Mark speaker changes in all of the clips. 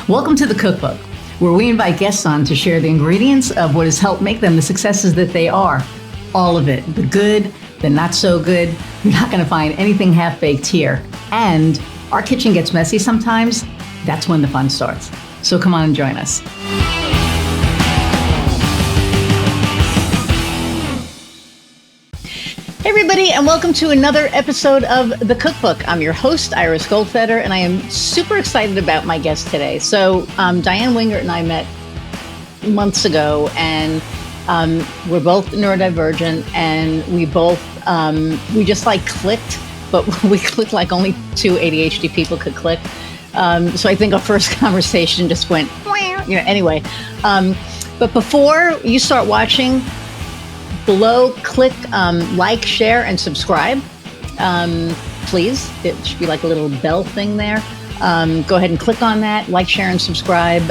Speaker 1: Welcome to the Cookbook, where we invite guests on to share the ingredients of what has helped make them the successes that they are. All of it, the good, the not so good. You're not going to find anything half-baked here. And our kitchen gets messy sometimes. That's when the fun starts. So come on and join us. Hey everybody, and welcome to another episode of The Cookbook. I'm your host, Iris Goldfeder, and I am super excited about my guest today. So Diann Wingert and I met months ago, and we're both neurodivergent, and we both, we just like clicked, but we clicked like only two ADHD people could click. So I think our first conversation just went, anyway. But before you start watching, below, click like, share, and subscribe, please. It should be like a little bell thing there. Go ahead and click on that, like, share, and subscribe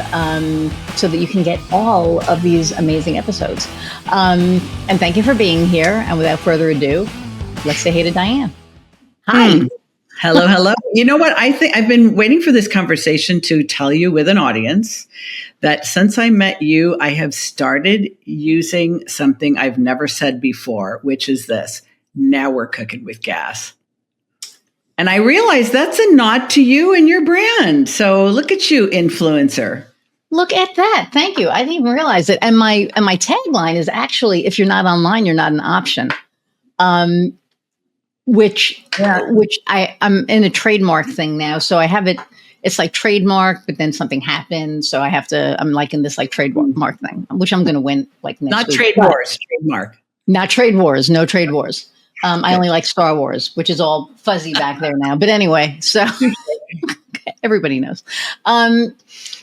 Speaker 1: so that you can get all of these amazing episodes. And thank you for being here. And without further ado, let's say hey to Diann. Hi.
Speaker 2: Hello, hello. You know what? I think I've been waiting for this conversation to tell you with an audience that since I met you, I have started using something I've never said before, which is this: now we're cooking with gas. And I realize that's a nod to you and your brand. So look at you, influencer.
Speaker 1: Look at that. Thank you. I didn't even realize it. And my tagline is actually, if you're not online, you're not an option. Which I'm in a trademark thing now. So I have it, it's like trademark, but then something happened. So I'm like in this like trademark thing, which I'm going to win like next
Speaker 2: Not
Speaker 1: week.
Speaker 2: trade wars, trademark.
Speaker 1: Not trade wars, no trade wars. I only like Star Wars, which is all fuzzy back there now. But anyway, so everybody knows.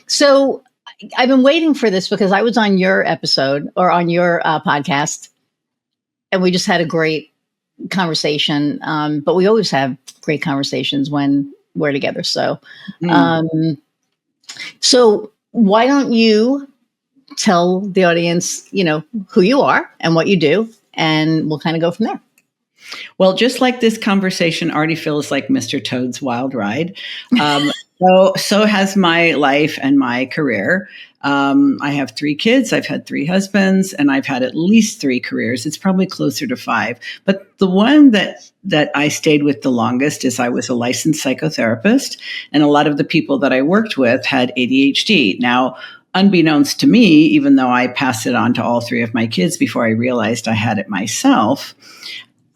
Speaker 1: So I've been waiting for this because I was on your episode or on your podcast, and we just had a great conversation. But we always have great conversations when we're together. So, so why don't you tell the audience, who you are and what you do, and we'll kind of go from there.
Speaker 2: Well, just like this conversation already feels like Mr. Toad's Wild Ride. So has my life and my career. I have 3 kids. I've had 3 husbands, and I've had at least 3 careers. It's probably closer to 5. But the one that I stayed with the longest is I was a licensed psychotherapist, and a lot of the people that I worked with had ADHD. Now, unbeknownst to me, even though I passed it on to all 3 of my kids before I realized I had it myself,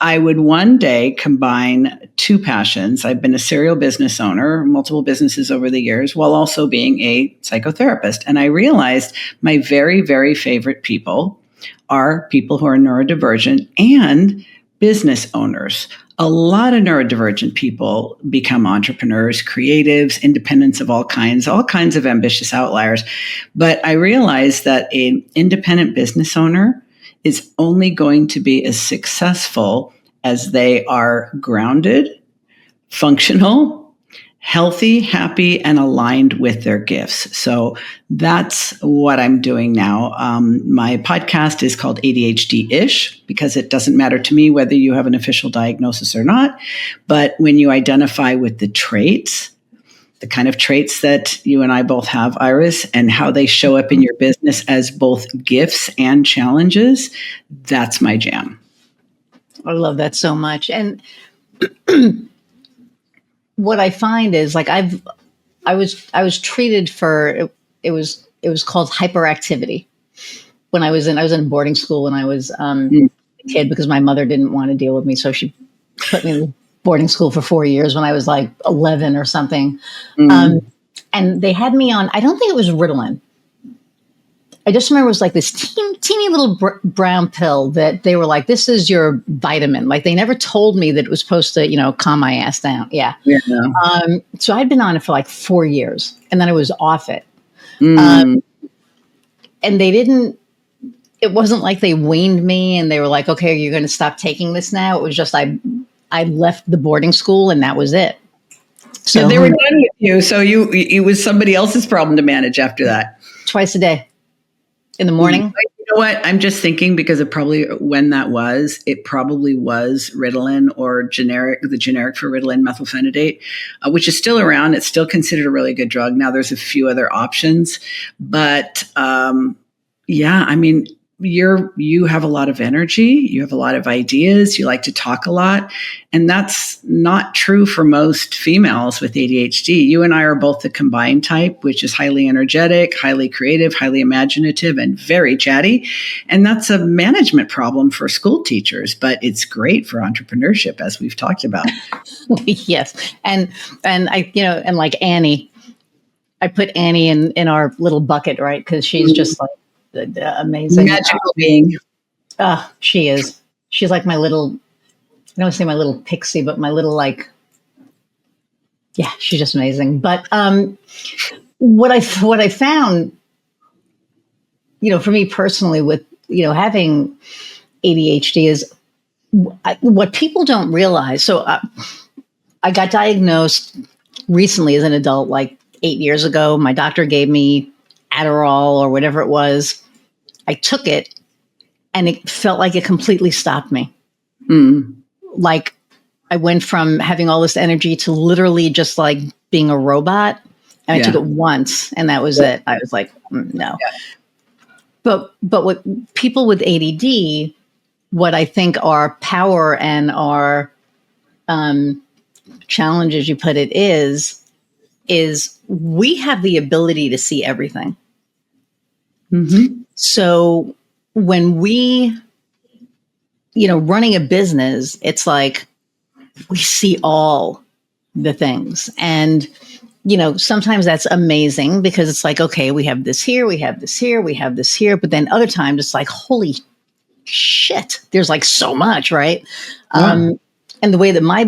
Speaker 2: I would one day combine 2 passions. I've been a serial business owner, multiple businesses over the years, while also being a psychotherapist. And I realized my very, very favorite people are people who are neurodivergent and business owners. A lot of neurodivergent people become entrepreneurs, creatives, independents of all kinds of ambitious outliers. But I realized that an independent business owner is only going to be as successful as they are grounded, functional, healthy, happy, and aligned with their gifts. So that's what I'm doing now. My podcast is called ADHD-ish because it doesn't matter to me whether you have an official diagnosis or not. But when you identify with the traits, the kind of traits that you and I both have, Iris, and how they show up in your business as both gifts and challenges, that's my jam.
Speaker 1: I love that so much. And what I find is like I was treated for it was called hyperactivity when I was in boarding school when I was a kid, because my mother didn't want to deal with me, so she put me in boarding school for 4 years when I was like 11 or something. And they had me on, I don't think it was Ritalin. I just remember it was like this teeny little brown pill that they were like, this is your vitamin. Like they never told me that it was supposed to, calm my ass down. Yeah. So I'd been on it for like 4 years, and then I was off it. And it wasn't like they weaned me and they were like, okay, you're going to stop taking this now. It was just, I left the boarding school and that was it.
Speaker 2: So they were done with you. So it was somebody else's problem to manage after that.
Speaker 1: Twice a day in the morning.
Speaker 2: You know what? I'm just thinking because it probably was Ritalin or the generic for Ritalin, methylphenidate, which is still around. It's still considered a really good drug. Now there's a few other options, but yeah, I mean, you have a lot of energy, you have a lot of ideas, you like to talk a lot, and that's not true for most females with ADHD. You and I are both the combined type, which is highly energetic, highly creative, highly imaginative, and very chatty. And that's a management problem for school teachers, but it's great for entrepreneurship, as we've talked about.
Speaker 1: Yes. And I, and like Annie, I put Annie in our little bucket, right? Because she's just like the amazing
Speaker 2: magical being.
Speaker 1: She is. She's like my little, I don't want to say my little pixie, but my little she's just amazing. But what I found, for me personally with, having ADHD is what people don't realize. So I got diagnosed recently as an adult, like 8 years ago. My doctor gave me Adderall or whatever it was. I took it and it felt like it completely stopped me. Like I went from having all this energy to literally just like being a robot. And I took it once and that was it. I was like, no. Yeah. But with people with ADD, what I think our power and our challenge, as you put it, is we have the ability to see everything. Mm-hmm. So when we, running a business, it's like we see all the things. And, sometimes that's amazing because it's like, okay, we have this here, we have this here, we have this here. But then other times it's like, holy shit, there's like so much, right? Yeah. And the way that my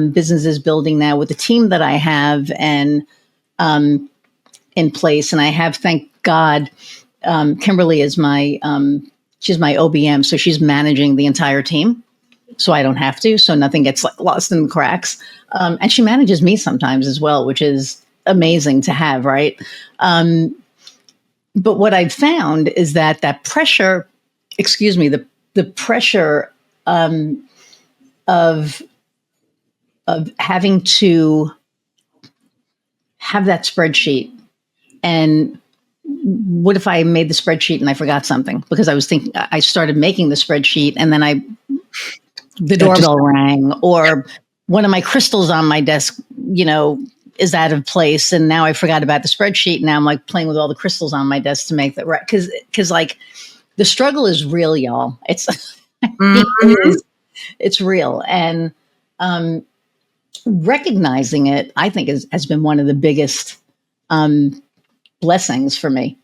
Speaker 1: business is building now with the team that I have and in place, and I have, thank God, Kimberly is she's my OBM, so she's managing the entire team, so I don't have to, so nothing gets lost in the cracks. And she manages me sometimes as well, which is amazing to have, right? But what I've found is that pressure, the pressure of having to have that spreadsheet, and what if I made the spreadsheet and I forgot something? Because I started making the spreadsheet and then the doorbell rang, or one of my crystals on my desk, is out of place. And now I forgot about the spreadsheet. Now I'm like playing with all the crystals on my desk to make that right. Cause like the struggle is real, y'all. It's real. And recognizing it, I think has been one of the biggest blessings for me,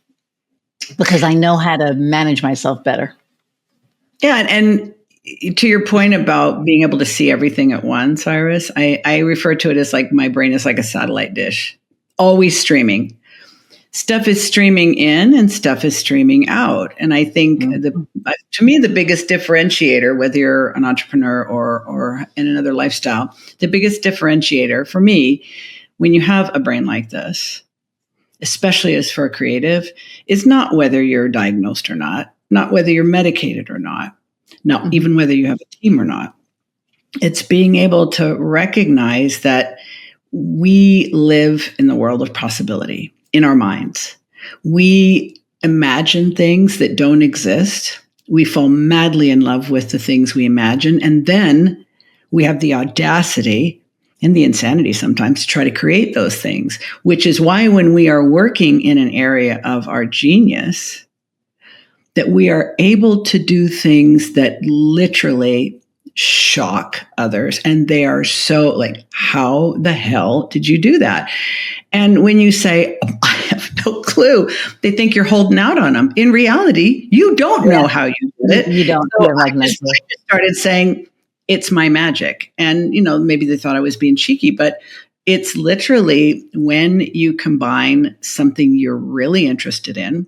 Speaker 1: because I know how to manage myself better.
Speaker 2: Yeah. And to your point about being able to see everything at once, Iris, I refer to it as like my brain is like a satellite dish, always streaming. Stuff is streaming in and stuff is streaming out. And I think to me, the biggest differentiator, whether you're an entrepreneur or in another lifestyle, the biggest differentiator for me, when you have a brain like this, especially as for a creative, is not whether you're diagnosed or not whether you're medicated or not even whether you have a team or not. It's being able to recognize that we live in the world of possibility in our minds. We imagine things that don't exist. We fall madly in love with the things we imagine. And then we have the audacity and the insanity sometimes to try to create those things, which is why when we are working in an area of our genius, that we are able to do things that literally shock others. And they are so like, how the hell did you do that? And when you say, oh, I have no clue, they think you're holding out on them. In reality, you don't know how you did it.
Speaker 1: You don't.
Speaker 2: So I just started saying, it's my magic. And, maybe they thought I was being cheeky, but it's literally when you combine something you're really interested in,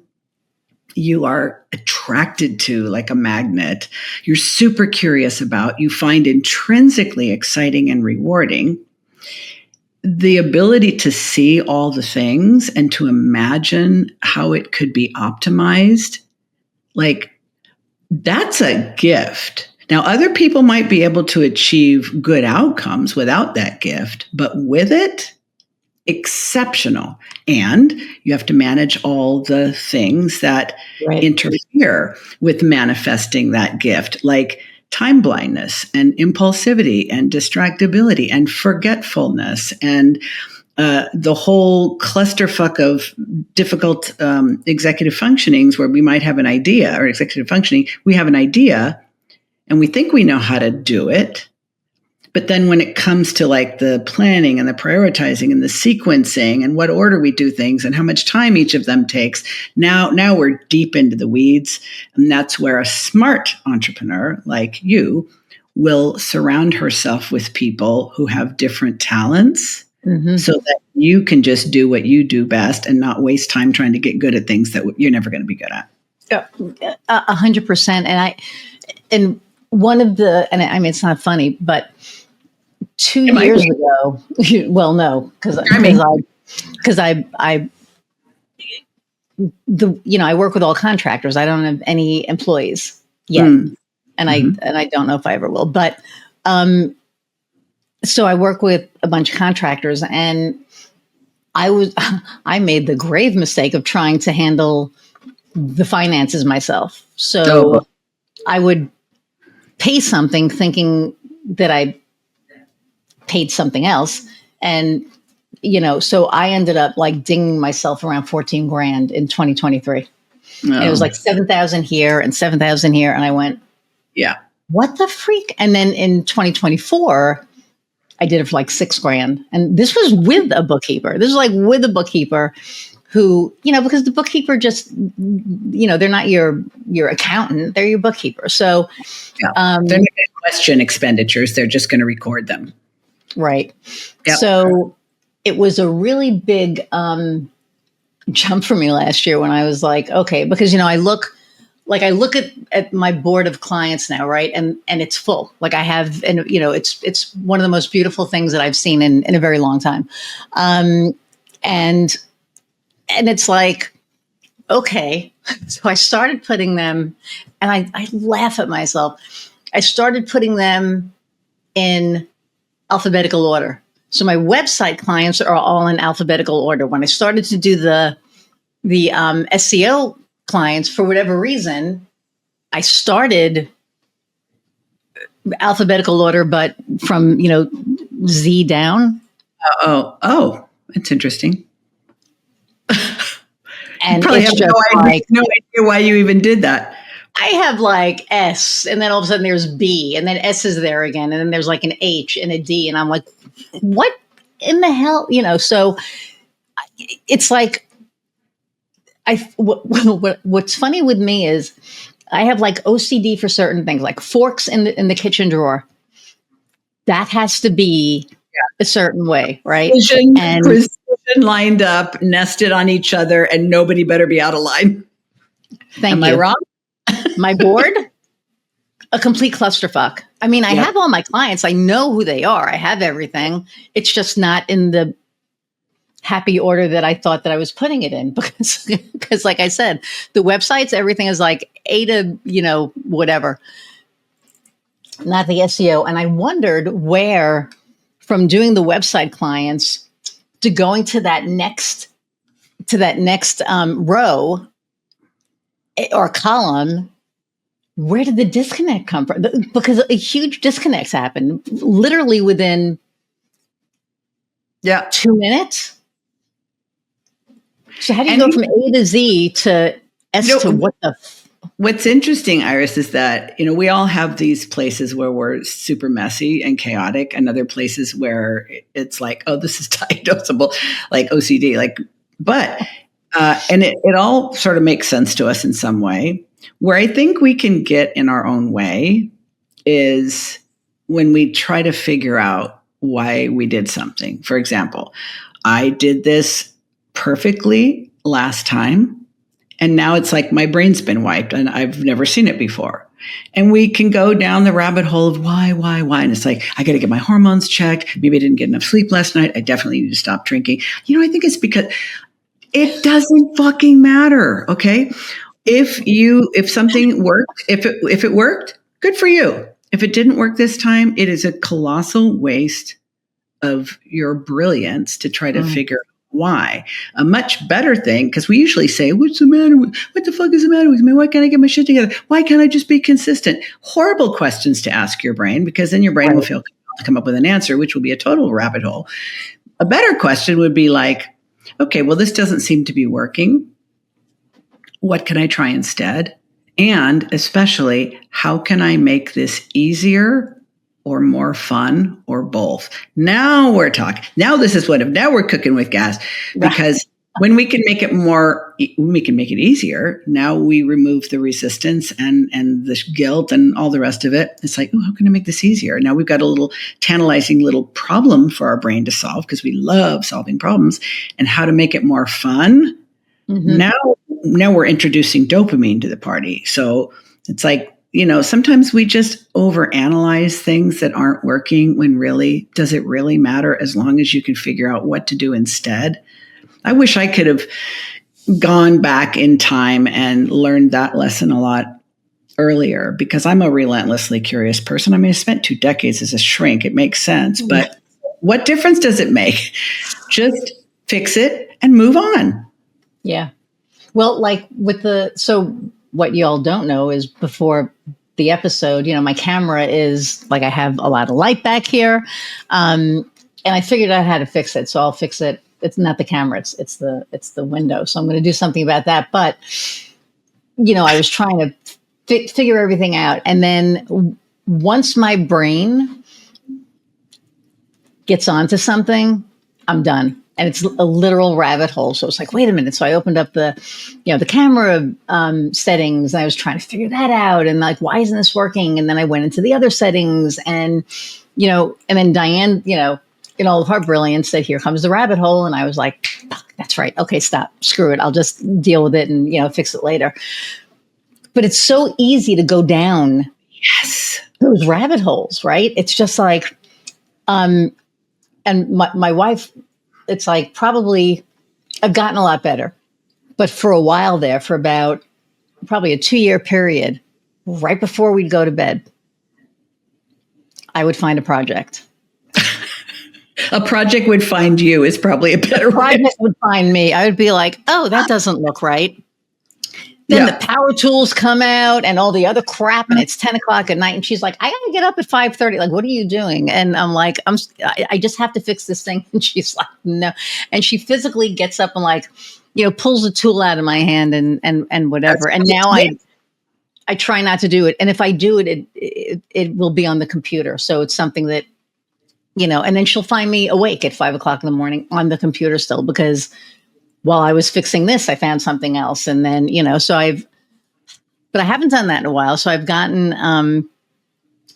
Speaker 2: you are attracted to like a magnet, you're super curious about, you find intrinsically exciting and rewarding, the ability to see all the things and to imagine how it could be optimized, like That's a gift. Now, other people might be able to achieve good outcomes without that gift, but with it, exceptional. And you have to manage all the things that interfere with manifesting that gift, like time blindness and impulsivity and distractibility and forgetfulness and the whole clusterfuck of difficult executive functionings where we might have an idea, or executive functioning, we have an idea and we think we know how to do it. But then when it comes to like the planning and the prioritizing and the sequencing and what order we do things and how much time each of them takes, now we're deep into the weeds. And that's where a smart entrepreneur like you will surround herself with people who have different talents, so that you can just do what you do best and not waste time trying to get good at things that you're never going to be good at.
Speaker 1: 100%. And one of the, and I mean, it's not funny, but 2 years ago, well, no, because I work with all contractors. I don't have any employees yet, and I don't know if I ever will. But so I work with a bunch of contractors, and I made the grave mistake of trying to handle the finances myself. So I would pay something thinking that I paid something else. And, so I ended up like dinging myself around 14 grand in 2023. And it was like 7,000 here and 7,000 here. And I went, what the freak? And then in 2024, I did it for like 6 grand. And this was with a bookkeeper. This was like with a bookkeeper who, because the bookkeeper just, they're not your accountant, they're your bookkeeper. So
Speaker 2: they're not going to question expenditures. They're just going to record them.
Speaker 1: Right. Yep. So it was a really big jump for me last year when I was like, okay, because, I look at my board of clients now, right? And it's full. Like I have, and it's one of the most beautiful things that I've seen in a very long time. And it's like, okay. So I started putting them, and I laugh at myself. I started putting them in alphabetical order. So my website clients are all in alphabetical order. When I started to do the SEO clients, for whatever reason, I started alphabetical order, but from, Z down.
Speaker 2: Oh, that's interesting.
Speaker 1: And
Speaker 2: you probably have no idea why you even did that.
Speaker 1: I have like S, and then all of a sudden there's B, and then S is there again, and then there's like an H and a D, and I'm like, what in the hell? So it's like, what's funny with me is I have like OCD for certain things, like forks in the kitchen drawer. That has to be a certain way, right?
Speaker 2: Precision lined up, nested on each other, and nobody better be out of line.
Speaker 1: Am I wrong? My board, a complete clusterfuck. I mean, I have all my clients. I know who they are. I have everything. It's just not in the happy order that I thought that I was putting it in, because like I said, the websites, everything is like A to, whatever, not the SEO. And I wondered where, from doing the website clients to going to that next row or column, where did the disconnect come from? Because a huge disconnects happened literally within 2 minutes. So how do you go from A to Z to S to what the?
Speaker 2: What's interesting, Iris, is that, we all have these places where we're super messy and chaotic, and other places where it's like, oh, this is diagnosable, like OCD, and it all sort of makes sense to us in some way. Where I think we can get in our own way is when we try to figure out why we did something. For example, I did this perfectly last time, and now it's like my brain's been wiped and I've never seen it before. And we can go down the rabbit hole of why. And it's like, I got to get my hormones checked. Maybe I didn't get enough sleep last night. I definitely need to stop drinking. I think it's because it doesn't fucking matter. Okay. if something worked, if it worked, good for you. If it didn't work this time, it is a colossal waste of your brilliance to try to figure out why. A much better thing, because we usually say, what the fuck is the matter with me? Why can't I get my shit together? Why can't I just be consistent? Horrible questions to ask your brain, because then your brain will feel to come up with an answer, which will be a total rabbit hole. A better question would be like, okay, well, this doesn't seem to be working. What can I try instead? And especially, how can I make this easier or more fun or both? Now we're talking. Now we're cooking with gas, because when we can make it easier, now we remove the resistance and the guilt and all the rest of it. It's like, oh, how can I make this easier? Now we've got a little tantalizing little problem for our brain to solve, because we love solving problems, and how to make it more fun. Mm-hmm. Now we're introducing dopamine to the party. So it's like, sometimes we just overanalyze things that aren't working, when really, does it really matter, as long as you can figure out what to do instead? I wish I could have gone back in time and learned that lesson a lot earlier, because I'm a relentlessly curious person. I mean, I spent 2 decades as a shrink. It makes sense. But what difference does it make? Just fix it and move on.
Speaker 1: Yeah. Well, like so what you all don't know is, before the episode, my camera is like, I have a lot of light back here. And I figured out how to fix it. So I'll fix it. It's not the camera, it's the window. So I'm going to do something about that. But, I was trying to figure everything out. And then once my brain gets onto something, I'm done. And it's a literal rabbit hole. So it's like, wait a minute. So I opened up the camera settings, and I was trying to figure that out. And like, why isn't this working? And then I went into the other settings, and, and then Diann, in all of her brilliance, said, here comes the rabbit hole. And I was like, that's right. Okay, stop. Screw it. I'll just deal with it and, fix it later. But it's so easy to go down those rabbit holes, right? It's just like, and my wife, it's like, probably I've gotten a lot better, but for a while there, for about probably a 2-year period, right before we'd go to bed, I would find a project.
Speaker 2: A project would find you is probably a better way.
Speaker 1: Project would find me. I would be like, oh, that doesn't look right. Then the power tools come out and all the other crap, and it's 10 o'clock at night. And she's like, I got to get up at 5:30. Like, what are you doing? And I'm like, I just have to fix this thing. And she's like, no. And she physically gets up and like, pulls a tool out of my hand and whatever. And now I try not to do it. And if I do it, it will be on the computer. So it's something that, and then she'll find me awake at 5 o'clock in the morning on the computer still, because while I was fixing this, I found something else. And then, but I haven't done that in a while. So I've gotten,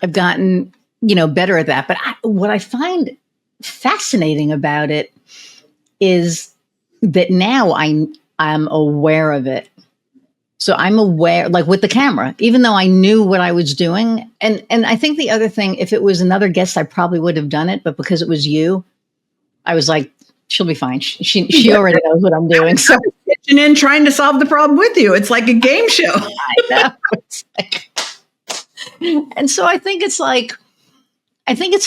Speaker 1: better at that. But what I find fascinating about it is that now I'm aware of it. So I'm aware, like with the camera, even though I knew what I was doing. And I think the other thing, if it was another guest, I probably would have done it. But because it was you, I was like, she'll be fine. She already knows what I'm doing. So
Speaker 2: pitching in, trying to solve the problem with you. It's like a game show.
Speaker 1: I know. It's like, and so I think it's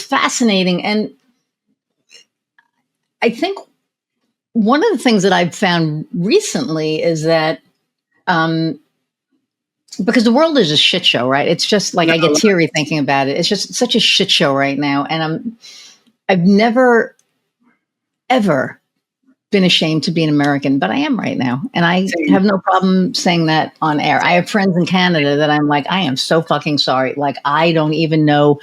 Speaker 1: fascinating. And I think one of the things that I've found recently is that, because the world is a shit show, right? It's just like, I get teary thinking about it. It's just such a shit show right now. And I've never, ever been ashamed to be an American, but I am right now. And I have no problem saying that on air. I have friends in Canada that I'm like, I am so fucking sorry. Like, I don't even know.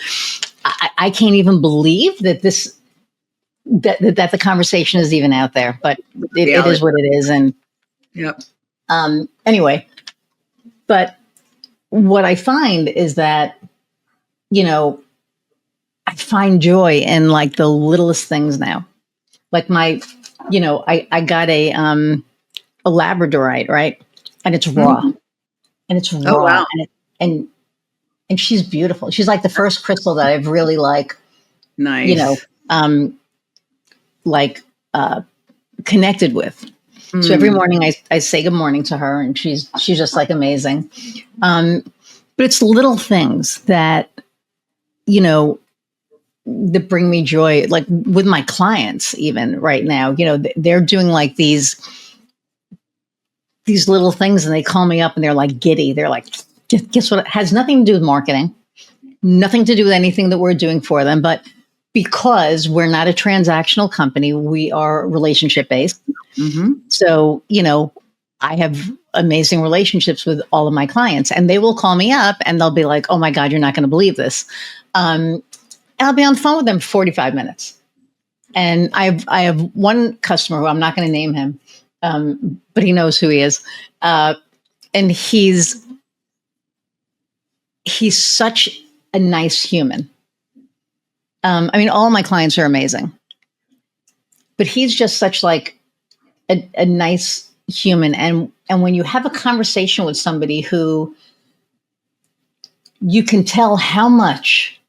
Speaker 1: I can't even believe that that the conversation is even out there, but it is what it is. And anyway, but what I find is that, I find joy in like the littlest things now. Like I got a Labradorite, right? And it's raw. And it's raw.
Speaker 2: Oh, wow.
Speaker 1: And she's beautiful. She's like the first crystal that I've really
Speaker 2: nice.
Speaker 1: Connected with. So every morning I say good morning to her, and she's just like amazing. But it's little things that, you know, that bring me joy, like with my clients, even right now, you know, they're doing like these little things, and they call me up and they're like giddy. They're like, guess what? It has nothing to do with marketing, nothing to do with anything that we're doing for them. But because we're not a transactional company, we are relationship based. Mm-hmm. So, you know, I have amazing relationships with all of my clients, and they will call me up and they'll be like, oh my God, you're not going to believe this. And I'll be on the phone with them for 45 minutes. And I have one customer who I'm not going to name him, but he knows who he is. And he's such a nice human. I mean, all my clients are amazing, but he's just such like a nice human. And when you have a conversation with somebody who you can tell how much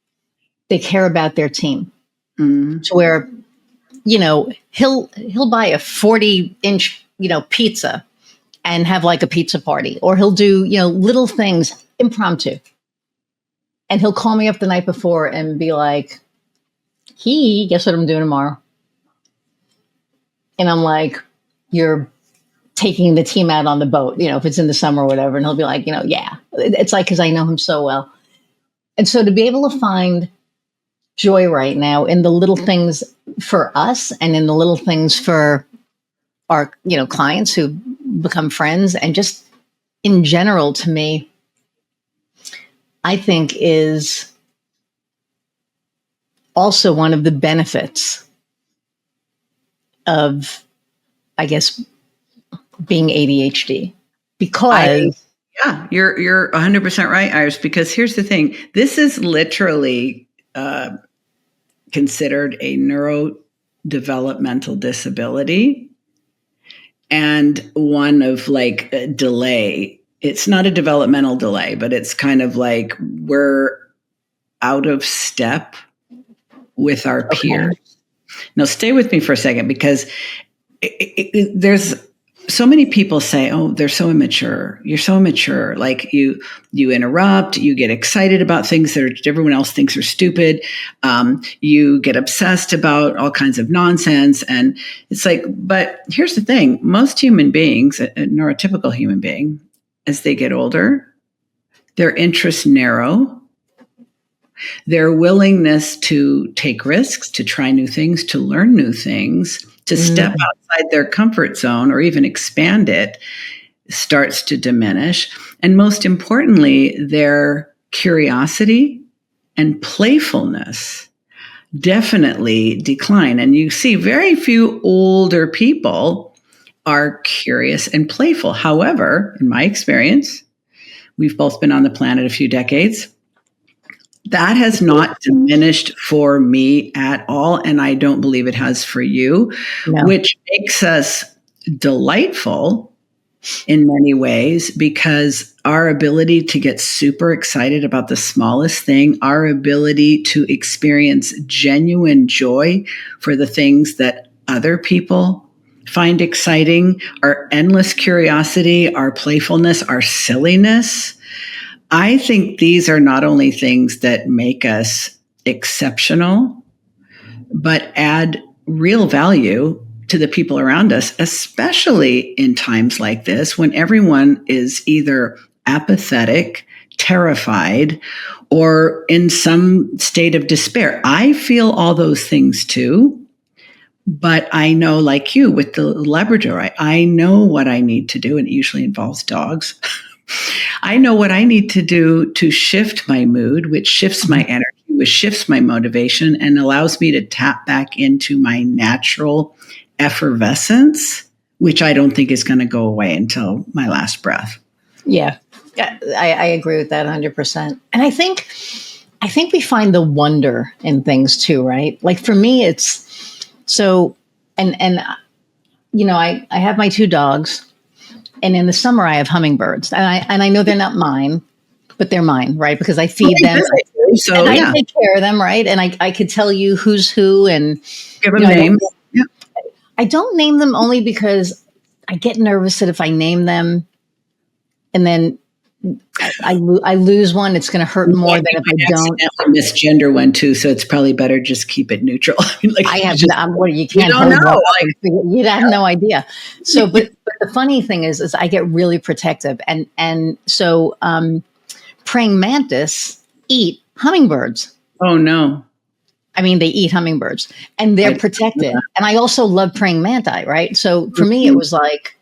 Speaker 1: they care about their team, to where, you know, he'll buy a 40-inch, you know, pizza and have like a pizza party, or he'll do, you know, little things impromptu. And he'll call me up the night before and be like, guess what I'm doing tomorrow? And I'm like, you're taking the team out on the boat, you know, if it's in the summer or whatever. And he'll be like, you know, yeah. It's like, because I know him so well. And so to be able to find joy right now in the little things for us, and in the little things for our, you know, clients who become friends, and just in general, to me, I think is also one of the benefits of, I guess, being ADHD, because
Speaker 2: yeah, you're 100% right, Iris, because here's the thing. This is literally considered a neurodevelopmental disability, and one of like a delay. It's not a developmental delay, but it's kind of like we're out of step with our peers. Now, stay with me for a second, because there's so many people say, oh, they're so immature. You're so immature. Like you interrupt, you get excited about things that everyone else thinks are stupid. You get obsessed about all kinds of nonsense. And it's like, but here's the thing. Most human beings, a neurotypical human being, as they get older, their interests narrow. Their willingness to take risks, to try new things, to learn new things, to step outside their comfort zone or even expand it, starts to diminish. And most importantly, their curiosity and playfulness definitely decline. And you see very few older people are curious and playful. However, in my experience, we've both been on the planet a few decades. That has not diminished for me at all, and I don't believe it has for you, which makes us delightful in many ways, because our ability to get super excited about the smallest thing, our ability to experience genuine joy for the things that other people find exciting, our endless curiosity, our playfulness, our silliness, I think these are not only things that make us exceptional, but add real value to the people around us, especially in times like this, when everyone is either apathetic, terrified, or in some state of despair. I feel all those things too, but I know, like you with the Labrador, I know what I need to do, and it usually involves dogs. I know what I need to do to shift my mood, which shifts my energy, which shifts my motivation, and allows me to tap back into my natural effervescence, which I don't think is going to go away until my last breath.
Speaker 1: Yeah, I agree with that 100%. And I think we find the wonder in things too, right? Like for me, it's so, and you know, I have my 2 dogs. And in the summer, I have hummingbirds, and I know they're not mine, but they're mine, right? Because I feed them, and I take care of them, right? And I could tell you who's who, and
Speaker 2: give them names.
Speaker 1: I don't name them only because I get nervous that if I name them and then I lose one, it's going to hurt more than if I don't.
Speaker 2: Misgender one too, so it's probably better just keep it neutral. Like,
Speaker 1: I have you
Speaker 2: you
Speaker 1: can't
Speaker 2: don't
Speaker 1: hold
Speaker 2: know.
Speaker 1: one. You have no idea. So, but the funny thing is I get really protective, and so praying mantis eat hummingbirds.
Speaker 2: Oh no!
Speaker 1: I mean, they eat hummingbirds, and they're protected. And I also love praying manti, right? So for me, it was like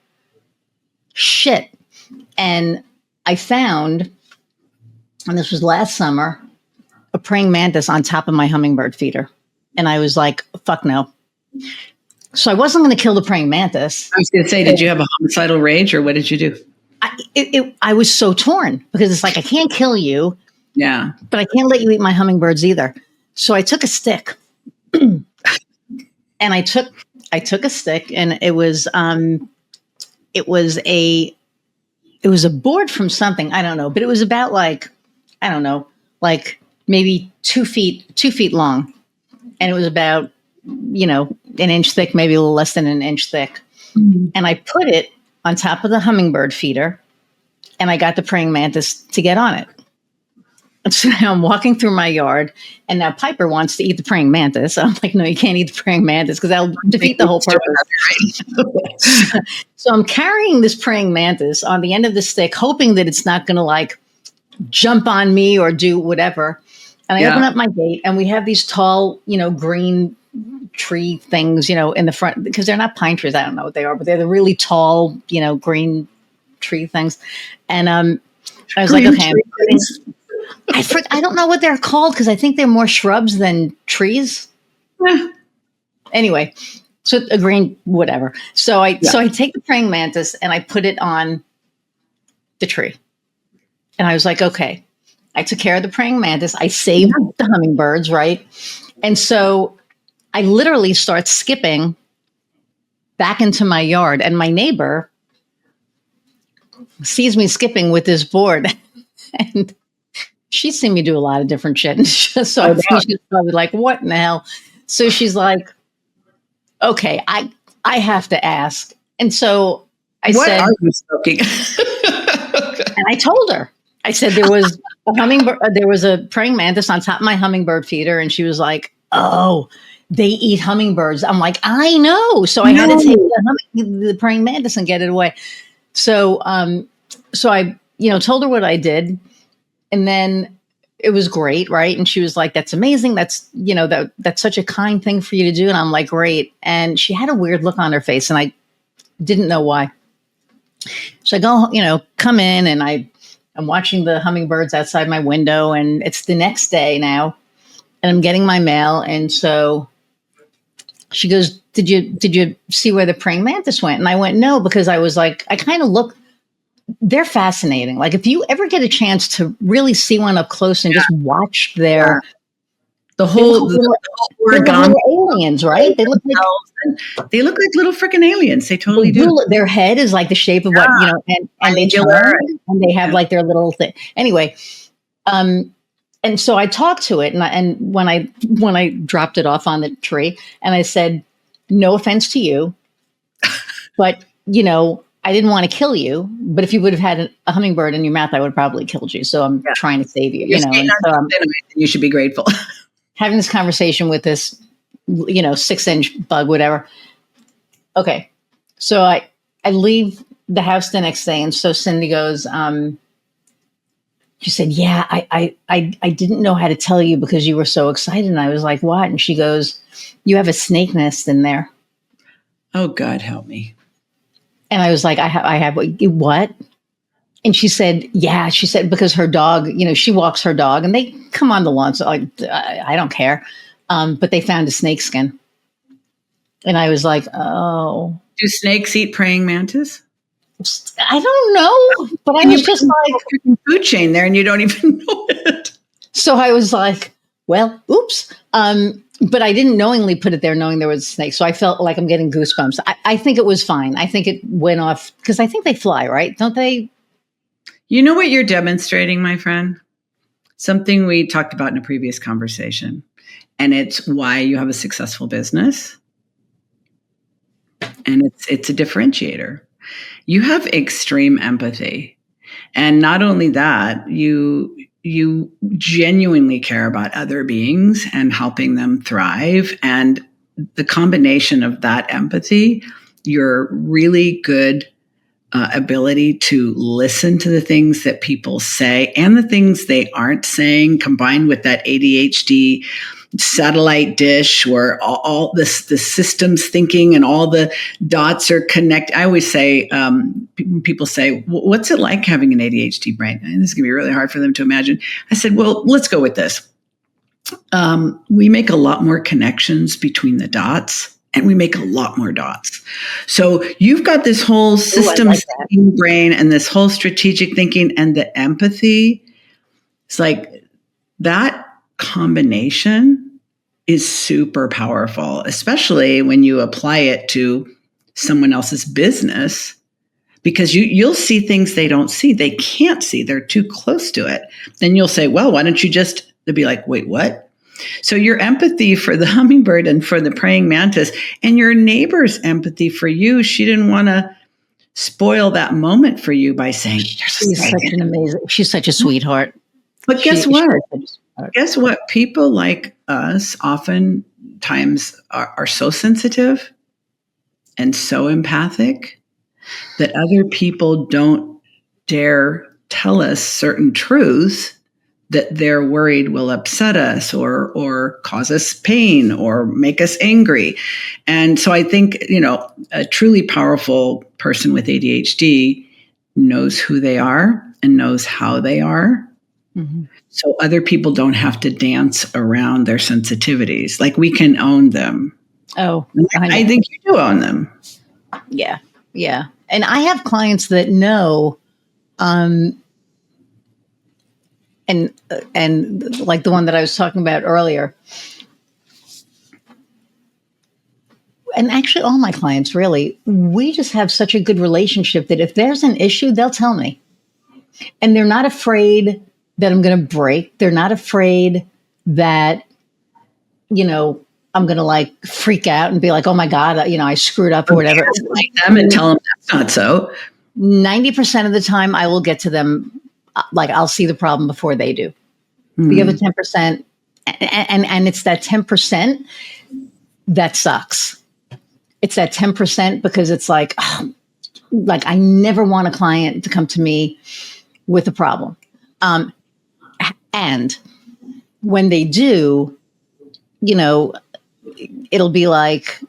Speaker 1: shit, and I found, and this was last summer, a praying mantis on top of my hummingbird feeder. And I was like, fuck no. So I wasn't going to kill the praying mantis.
Speaker 2: I was going to say, did you have a homicidal rage or what did you do?
Speaker 1: I was so torn because it's like, I can't kill you.
Speaker 2: Yeah.
Speaker 1: But I can't let you eat my hummingbirds either. So I took a stick and I took a stick, and it was a board from something. I don't know, but it was about like maybe 2 feet long. And it was about, an inch thick, maybe a little less than an inch thick. Mm-hmm. And I put it on top of the hummingbird feeder, and I got the praying mantis to get on it. And so now I'm walking through my yard, and now Piper wants to eat the praying mantis. I'm like, no, you can't eat the praying mantis because that'll defeat the whole purpose. So I'm carrying this praying mantis on the end of the stick, hoping that it's not going to like jump on me or do whatever. And I open up my gate, and we have these tall, green tree things, in the front, because they're not pine trees. I don't know what they are, but they're the really tall, green tree things. And I was like, okay, I don't know what they're called because I think they're more shrubs than trees. Anyway, so a green whatever. So I take the praying mantis and I put it on the tree. And I was like, okay, I took care of the praying mantis. I saved the hummingbirds, right? And so I literally start skipping back into my yard, and my neighbor sees me skipping with this board. And she's seen me do a lot of different shit. So I think she's probably like, what in the hell? So she's like, okay, I have to ask. And so I said,
Speaker 2: what are you smoking?
Speaker 1: And I told her, I said, there was a hummingbird, there was a praying mantis on top of my hummingbird feeder. And she was like, oh, they eat hummingbirds. I'm like, I know. So I had to take the praying mantis and get it away. So, so I, told her what I did. And then it was great, right? And she was like, that's amazing. That's, that's such a kind thing for you to do. And I'm like, great. And she had a weird look on her face, and I didn't know why. So I go, come in, and I'm watching the hummingbirds outside my window, and it's the next day now, and I'm getting my mail. And so she goes, did you see where the praying mantis went? And I went, no, because I was like, I kind of look, they're fascinating. Like if you ever get a chance to really see one up close and just watch the whole origami aliens, right? They look
Speaker 2: like little freaking aliens. They totally do.
Speaker 1: Their head is like the shape of what, and they turn, and they have like their little thing. Anyway, and so I talked to it, and when I dropped it off on the tree, and I said, no offense to you, but I didn't want to kill you, but if you would have had a hummingbird in your mouth, I would have probably killed you. So I'm trying to save you. And so
Speaker 2: you should be grateful.
Speaker 1: Having this conversation with this, 6-inch bug, whatever. Okay, so I leave the house the next day, and so Cindy goes, she said, yeah, I didn't know how to tell you because you were so excited. And I was like, what? And she goes, you have a snake nest in there.
Speaker 2: Oh, God, help me.
Speaker 1: And I was like, I have what? And she said, yeah, she said, because her dog, she walks her dog and they come on the lawn. So I don't care. But they found a snake skin. And I was like, oh.
Speaker 2: Do snakes eat praying mantis?
Speaker 1: I don't know. But I was just like.
Speaker 2: Food chain there and you don't even know it.
Speaker 1: So I was like, well, oops. But I didn't knowingly put it there knowing there was a snake. So I felt like I'm getting goosebumps. I think it was fine. I think it went off because I think they fly, right? Don't they?
Speaker 2: You know what you're demonstrating, my friend? Something we talked about in a previous conversation. And it's why you have a successful business. And it's a differentiator. You have extreme empathy. And not only that, you genuinely care about other beings and helping them thrive. And the combination of that empathy, your really good ability to listen to the things that people say and the things they aren't saying, combined with that ADHD satellite dish where all this the systems thinking and all the dots are connected. I always say, people say, what's it like having an ADHD brain? And this is going to be really hard for them to imagine. I said, well, let's go with this. We make a lot more connections between the dots, and we make a lot more dots. So you've got this whole systems thinking brain and this whole strategic thinking and the empathy. It's like that combination is super powerful, especially when you apply it to someone else's business, because you'll see things they don't see. They can't see. They're too close to it. Then you'll say, well, why don't you just, they'll be like, wait, what? So your empathy for the hummingbird and for the praying mantis and your neighbor's empathy for you, she didn't want to spoil that moment for you by saying,
Speaker 1: she's such a sweetheart.
Speaker 2: But guess what? Guess what? People like us oftentimes are so sensitive and so empathic that other people don't dare tell us certain truths that they're worried will upset us or cause us pain or make us angry. And so I think, a truly powerful person with ADHD knows who they are and knows how they are. Mm-hmm. So other people don't have to dance around their sensitivities. Like, we can own them. Oh, I think you do own them.
Speaker 1: Yeah. Yeah. And I have clients that know, and like the one that I was talking about earlier, and actually all my clients, really, we just have such a good relationship that if there's an issue, they'll tell me. And they're not afraid that I'm going to break. They're not afraid that, I'm going to like freak out and be like, oh my God, I screwed up or whatever.
Speaker 2: Like them and tell them that's not so.
Speaker 1: 90% of the time I will get to them. Like, I'll see the problem before they do. The other 10%, and it's that 10% that sucks. It's that 10% because it's like I never want a client to come to me with a problem. And when they do, it'll be like,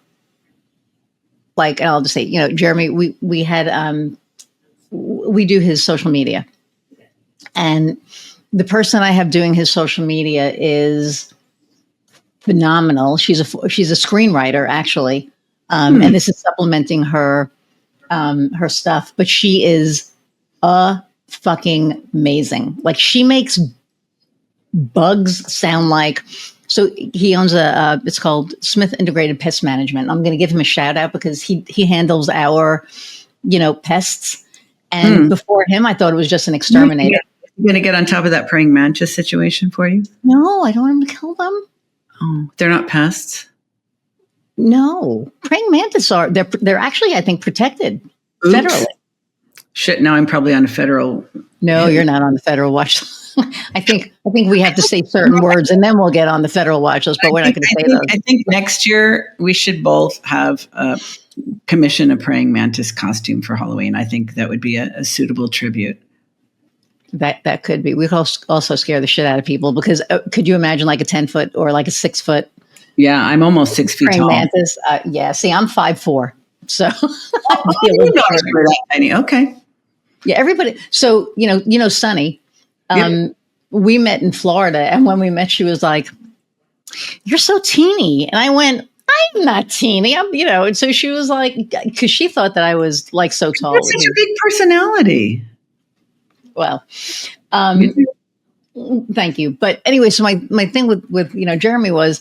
Speaker 1: and I'll just say, Jeremy, we had, we do his social media. And the person I have doing his social media is phenomenal. She's a screenwriter, actually. And this is supplementing her stuff, but she is fucking amazing. Like, she makes bugs sound like, so he owns it's called Smith Integrated Pest Management. I'm going to give him a shout out because he handles our, pests. And before him, I thought it was just an exterminator.
Speaker 2: You going to get on top of that praying mantis situation for you?
Speaker 1: No, I don't want him to kill them.
Speaker 2: Oh, they're not pests?
Speaker 1: No. Praying mantis they're actually, I think, protected federally.
Speaker 2: Shit, now I'm probably on a federal.
Speaker 1: No, you're not on the federal watch list. I think we have to say certain words and then we'll get on the federal watch list, but we're not going to say those.
Speaker 2: I think next year we should both have commission a praying mantis costume for Halloween. I think that would be a suitable tribute.
Speaker 1: That could be. We could also scare the shit out of people because could you imagine like a 10-foot or like a 6-foot?
Speaker 2: Yeah, I'm almost 6 feet tall.
Speaker 1: Mantis. Yeah, see, I'm 5'4", so
Speaker 2: that tiny. Okay.
Speaker 1: Yeah, everybody. So Sunny. Yep. We met in Florida, and when we met, she was like, "You're so teeny," and I went, "I'm not teeny." And so she was like, because she thought that I was like so tall.
Speaker 2: You're such a big personality.
Speaker 1: Well, thank you. But anyway, so my thing with Jeremy was,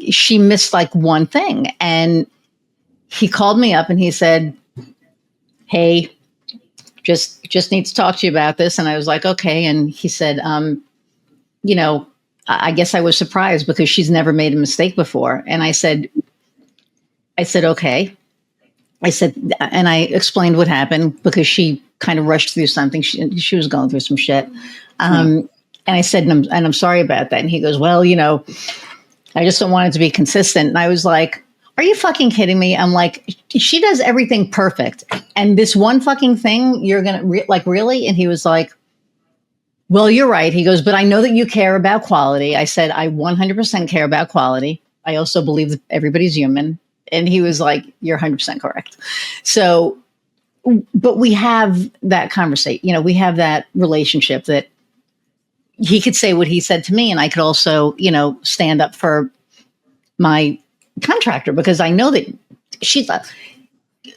Speaker 1: she missed like one thing, and he called me up and he said, "Hey, just need to talk to you about this." And I was like, "Okay." And he said, I guess I was surprised because she's never made a mistake before. And I said, "Okay." I said, and I explained what happened because she kind of rushed through something. She was going through some shit. And I said, and I'm sorry about that. And he goes, well, I just don't want it to be consistent. And I was like, are you fucking kidding me? I'm like, she does everything perfect. And this one fucking thing, you're going to like, really? And he was like, well, you're right. He goes, but I know that you care about quality. I said, I 100% care about quality. I also believe that everybody's human. And he was like, you're 100% correct. So, but we have that conversation, we have that relationship that he could say what he said to me. And I could also, stand up for my contractor because I know that she's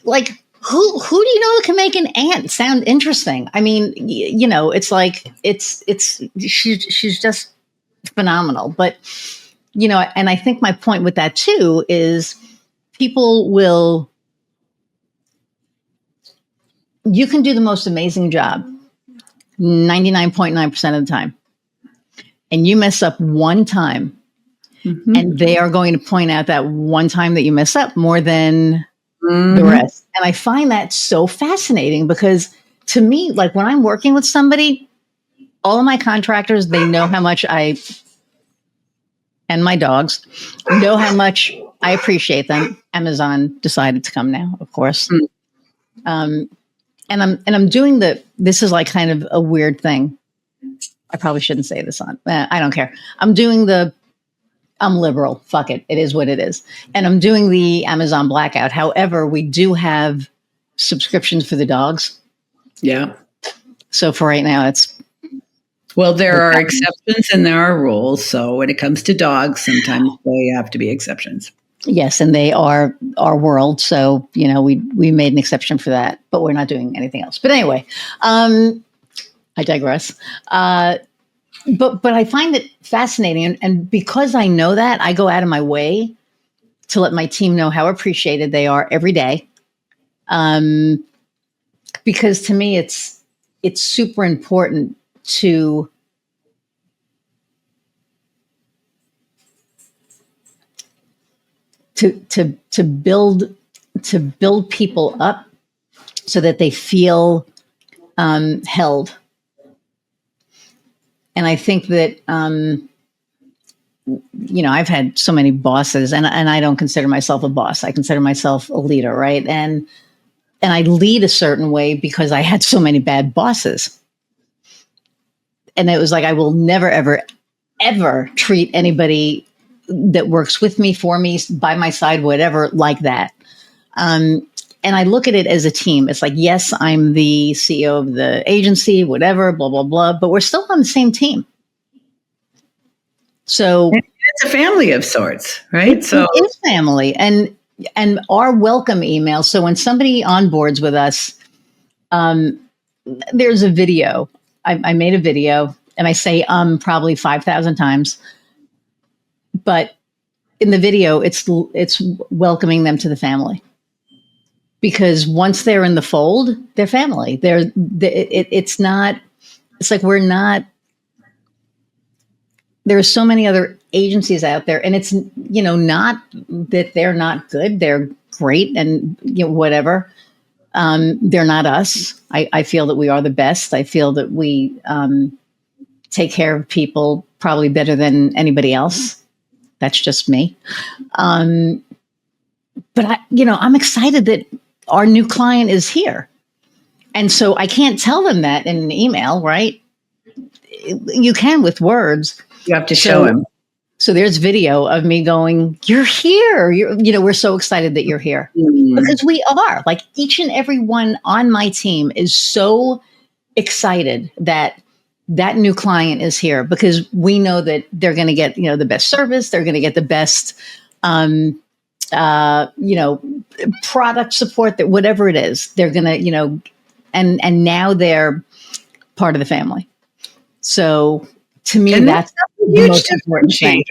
Speaker 1: like, who do you know that can make an ant sound interesting? I mean, it's like, she's just phenomenal. But, and I think my point with that too is people you can do the most amazing job 99.9% of the time. And you mess up one time and they are going to point out that one time that you mess up more than the rest. And I find that so fascinating because to me, like when I'm working with somebody, all of my contractors, they know how much and my dogs know how much I appreciate them. Amazon decided to come now, of course. And I'm doing this is like kind of a weird thing. I probably shouldn't say this on, I don't care. I'm liberal. Fuck it. It is what it is. And I'm doing the Amazon blackout. However, we do have subscriptions for the dogs.
Speaker 2: Yeah.
Speaker 1: So for right now,
Speaker 2: well, there are exceptions and there are rules. So when it comes to dogs, sometimes they have to be exceptions.
Speaker 1: Yes, and they are our world. So, we made an exception for that, but we're not doing anything else. But anyway, I digress. But I find it fascinating. And because I know that, I go out of my way to let my team know how appreciated they are every day. Because to me, it's super important to build people up so that they feel held. And I think that, I've had so many bosses and I don't consider myself a boss. I consider myself a leader, right? And I lead a certain way because I had so many bad bosses. And it was like, I will never, ever, ever treat anybody that works with me, for me, by my side, whatever, like that. And I look at it as a team. It's like, yes, I'm the CEO of the agency, whatever, blah, blah, blah, but we're still on the same team. So
Speaker 2: it's a family of sorts, right?
Speaker 1: It is family. And our welcome email. So when somebody onboards with us, there's a video. I made a video and I say probably 5,000 times. But in the video, it's welcoming them to the family. Because once they're in the fold, they're family. It's like we're not, there are so many other agencies out there, and it's, not that they're not good. They're great and whatever. They're not us. I feel that we are the best. I feel that we take care of people probably better than anybody else. That's just me. But I'm excited that our new client is here. And so I can't tell them that in an email, right? You can with words.
Speaker 2: You have to show him.
Speaker 1: So there's video of me going, you're here. We're so excited that you're here. Because we are. Like each and every one on my team is so excited that new client is here because we know that they're going to get, the best service. They're going to get the best, product support, that whatever it is, they're going to, and now they're part of the family. So to me, that's the most important thing.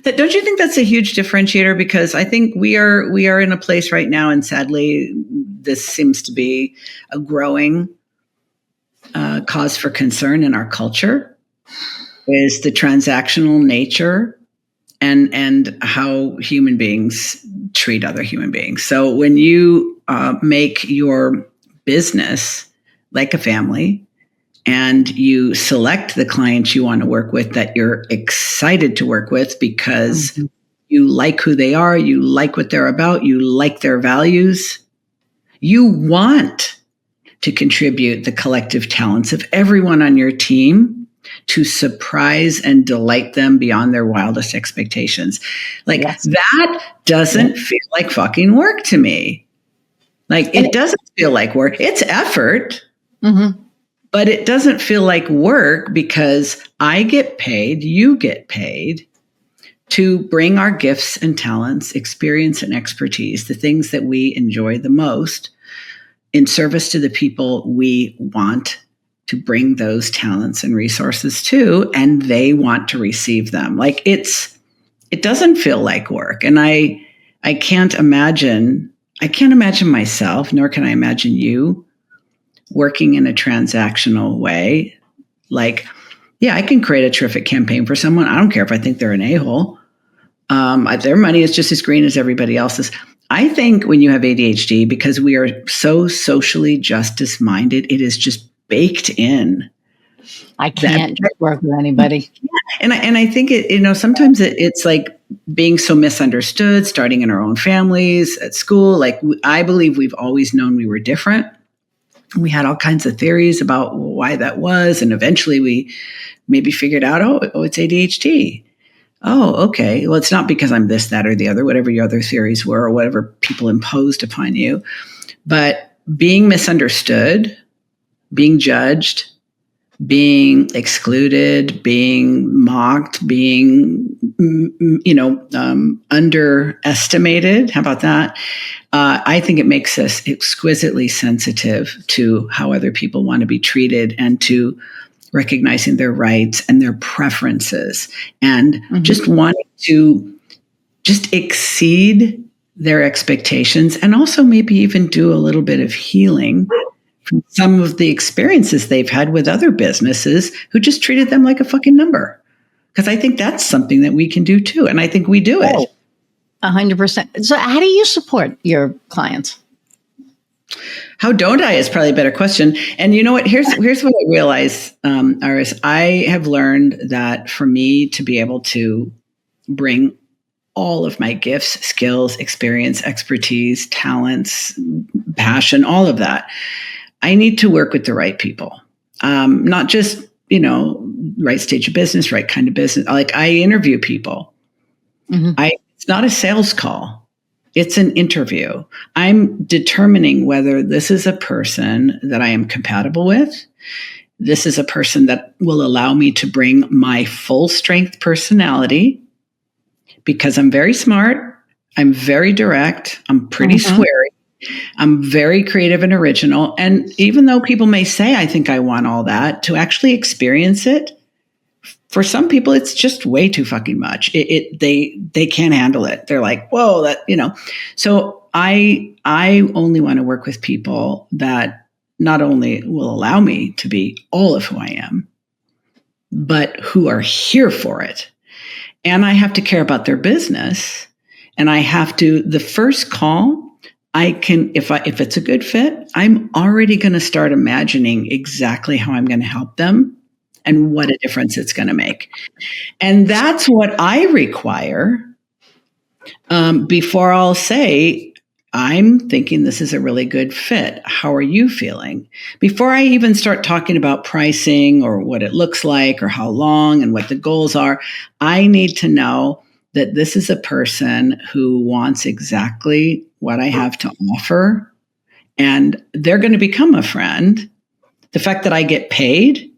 Speaker 2: Don't you think that's a huge differentiator? Because I think we are in a place right now, and sadly, this seems to be a growing cause for concern in our culture, is the transactional nature and how human beings treat other human beings. So when you make your business like a family, and you select the clients you want to work with that you're excited to work with because you like who they are, you like what they're about, you like their values, you want to contribute the collective talents of everyone on your team to surprise and delight them beyond their wildest expectations. Like, that doesn't feel like fucking work to me. Like, it doesn't feel like work. It's effort. But it doesn't feel like work because I get paid, you get paid to bring our gifts and talents, experience and expertise, the things that we enjoy the most, in service to the people we want to bring those talents and resources to, and they want to receive them. Like, it doesn't feel like work. And I can't imagine myself, nor can I imagine you working in a transactional way. Like, yeah, I can create a terrific campaign for someone. I don't care if I think they're an a-hole. Their money is just as green as everybody else's. I think when you have ADHD, because we are so socially justice minded, it is just baked in.
Speaker 1: I can't work with anybody.
Speaker 2: And I think sometimes it's like being so misunderstood, starting in our own families, at school. Like, I believe we've always known we were different. We had all kinds of theories about why that was. And eventually we maybe figured out, oh, it's ADHD. Oh, okay. Well, it's not because I'm this, that, or the other, whatever your other theories were or whatever people imposed upon you. But being misunderstood, being judged, being excluded, being mocked, being, underestimated. How about that? I think it makes us exquisitely sensitive to how other people want to be treated and to recognizing their rights and their preferences and just wanting to just exceed their expectations and also maybe even do a little bit of healing from some of the experiences they've had with other businesses who just treated them like a fucking number. Because I think that's something that we can do too. And I think we do it.
Speaker 1: 100%. So how do you support your clients?
Speaker 2: How don't I is probably a better question. And you know what? Here's what I realize, Iris. I have learned that for me to be able to bring all of my gifts, skills, experience, expertise, talents, passion, all of that, I need to work with the right people. Not just, right stage of business, right kind of business. Like, I interview people. It's not a sales call. It's an interview. I'm determining whether this is a person that I am compatible with. This is a person that will allow me to bring my full strength personality, because I'm very smart. I'm very direct. I'm pretty sweary. I'm very creative and original. And even though people may say, I think I want all that, to actually experience it, for some people, it's just way too fucking much. They can't handle it. They're like, whoa, So I only want to work with people that not only will allow me to be all of who I am, but who are here for it. And I have to care about their business. And I have to, the first call, I can, if it's a good fit, I'm already going to start imagining exactly how I'm going to help them and what a difference it's going to make. And that's what I require before I'll say, I'm thinking this is a really good fit. How are you feeling? Before I even start talking about pricing or what it looks like or how long and what the goals are, I need to know that this is a person who wants exactly what I have to offer, and they're going to become a friend. The fact that I get paid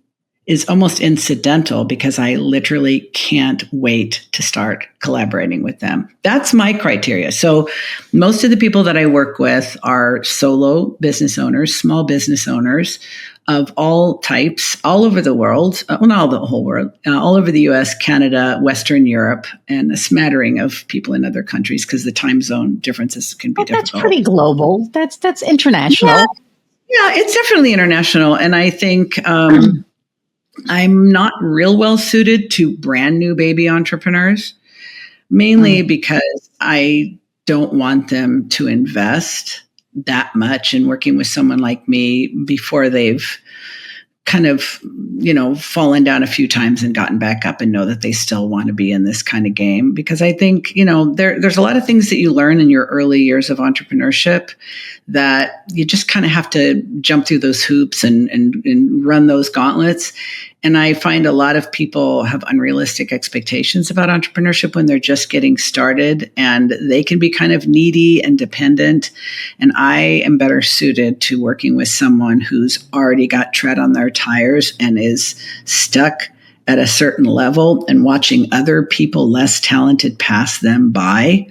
Speaker 2: is almost incidental because I literally can't wait to start collaborating with them. That's my criteria. So most of the people that I work with are solo business owners, small business owners of all types, all over the world. Well, not the whole world, all over the US, Canada, Western Europe, and a smattering of people in other countries because the time zone differences can be difficult.
Speaker 1: That's pretty global. That's international.
Speaker 2: Yeah, it's definitely international. And I think I'm not real well suited to brand new baby entrepreneurs. mainly because I don't want them to invest that much in working with someone like me before they've kind of, fallen down a few times and gotten back up and know that they still want to be in this kind of game. Because I think, there's a lot of things that you learn in your early years of entrepreneurship that you just kind of have to jump through those hoops and run those gauntlets. And I find a lot of people have unrealistic expectations about entrepreneurship when they're just getting started, and they can be kind of needy and dependent. And I am better suited to working with someone who's already got tread on their tires and is stuck at a certain level and watching other people less talented pass them by.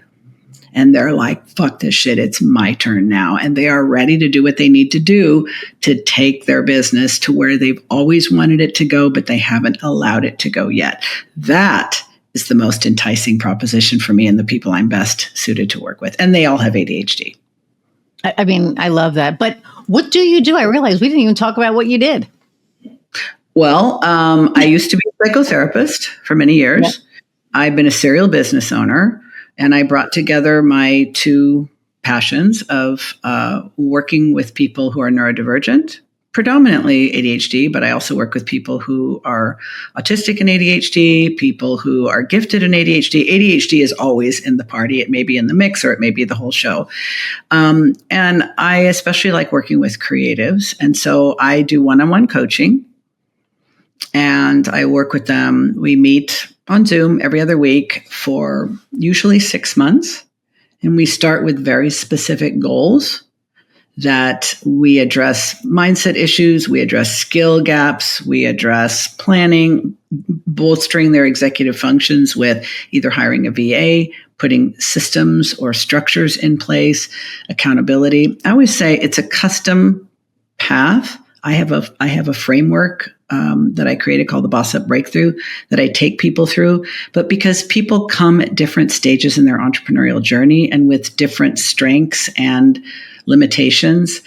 Speaker 2: And they're like, fuck this shit, it's my turn now. And they are ready to do what they need to do to take their business to where they've always wanted it to go, but they haven't allowed it to go yet. That is the most enticing proposition for me and the people I'm best suited to work with. And they all have ADHD.
Speaker 1: I mean, I love that. But what do you do? I realized we didn't even talk about what you did.
Speaker 2: Well, I used to be a psychotherapist for many years. Yeah. I've been a serial business owner. And I brought together my two passions of working with people who are neurodivergent, predominantly ADHD, but I also work with people who are autistic and ADHD, people who are gifted in ADHD. ADHD is always in the party. It may be in the mix or it may be the whole show. And I especially like working with creatives. And so I do one-on-one coaching and I work with them. We meet on Zoom every other week for usually 6 months. And we start with very specific goals that we address mindset issues, we address skill gaps, we address planning, bolstering their executive functions with either hiring a VA, putting systems or structures in place, accountability. I always say it's a custom path. I have a framework that I created called the Boss Up Breakthrough that I take people through. But because people come at different stages in their entrepreneurial journey and with different strengths and limitations,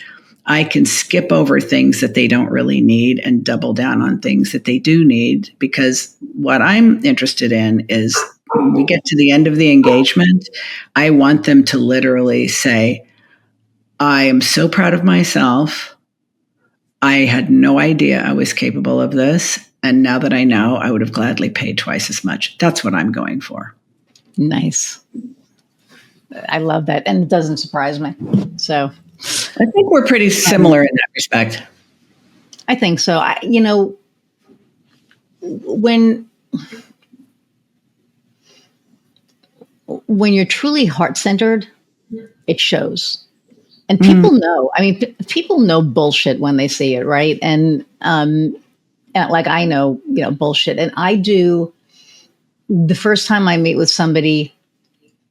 Speaker 2: I can skip over things that they don't really need and double down on things that they do need. Because what I'm interested in is when we get to the end of the engagement, I want them to literally say, I am so proud of myself. I had no idea I was capable of this. And now that I know, I would have gladly paid twice as much. That's what I'm going for.
Speaker 1: Nice. I love that. And it doesn't surprise me. So
Speaker 2: I think we're pretty similar in that respect.
Speaker 1: I think so. When you're truly heart-centered, it shows. And people know, people know bullshit when they see it, right? And like I know, bullshit. And I do, the first time I meet with somebody,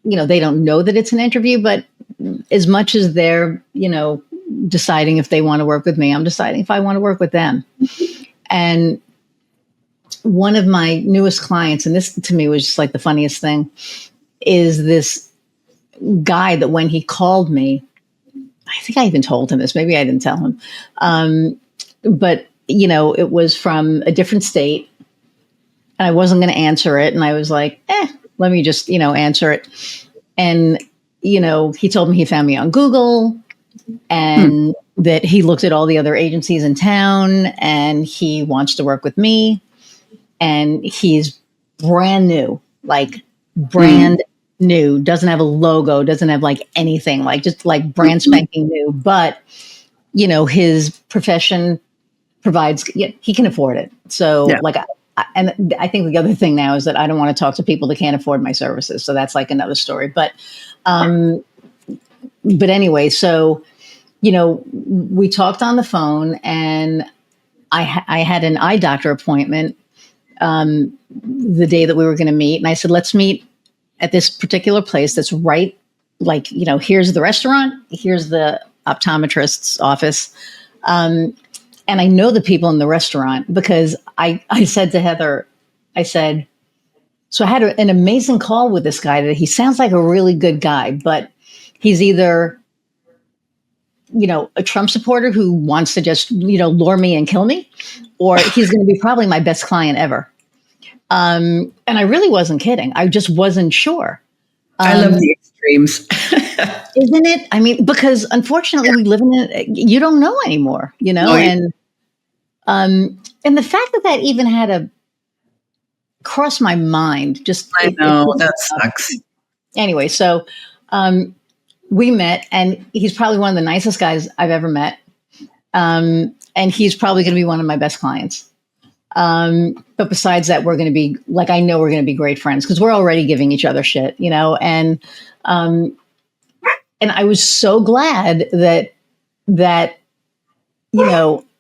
Speaker 1: they don't know that it's an interview, but as much as they're, deciding if they want to work with me, I'm deciding if I want to work with them. And one of my newest clients, and this to me was just like the funniest thing, is this guy that when he called me, I think I even told him this. Maybe I didn't tell him. But, it was from a different state and I wasn't going to answer it. And I was like, let me just, answer it. And, he told me he found me on Google and that he looked at all the other agencies in town and he wants to work with me. And he's brand new, like brand new, doesn't have a logo, doesn't have like anything, like just like brand spanking new. But, his profession provides, he can afford it. So and I think the other thing now is that I don't want to talk to people that can't afford my services. So that's like another story. But anyway, so, we talked on the phone and I had an eye doctor appointment the day that we were going to meet. And I said, let's meet at this particular place that's right, like, here's the restaurant, here's the optometrist's office. And I know the people in the restaurant because I said to Heather, I said, so I had an amazing call with this guy that he sounds like a really good guy, but he's either, a Trump supporter who wants to just, lure me and kill me, or he's going to be probably my best client ever. And I really wasn't kidding. I just wasn't sure.
Speaker 2: I love the extremes.
Speaker 1: Isn't it? I mean, because unfortunately we live in you don't know anymore, and the fact that even had to cross my mind,
Speaker 2: I know, that sucks.
Speaker 1: Anyway, so we met, and he's probably one of the nicest guys I've ever met. And he's probably going to be one of my best clients. But besides that, we're going to be I know we're going to be great friends because we're already giving each other shit, and I was so glad that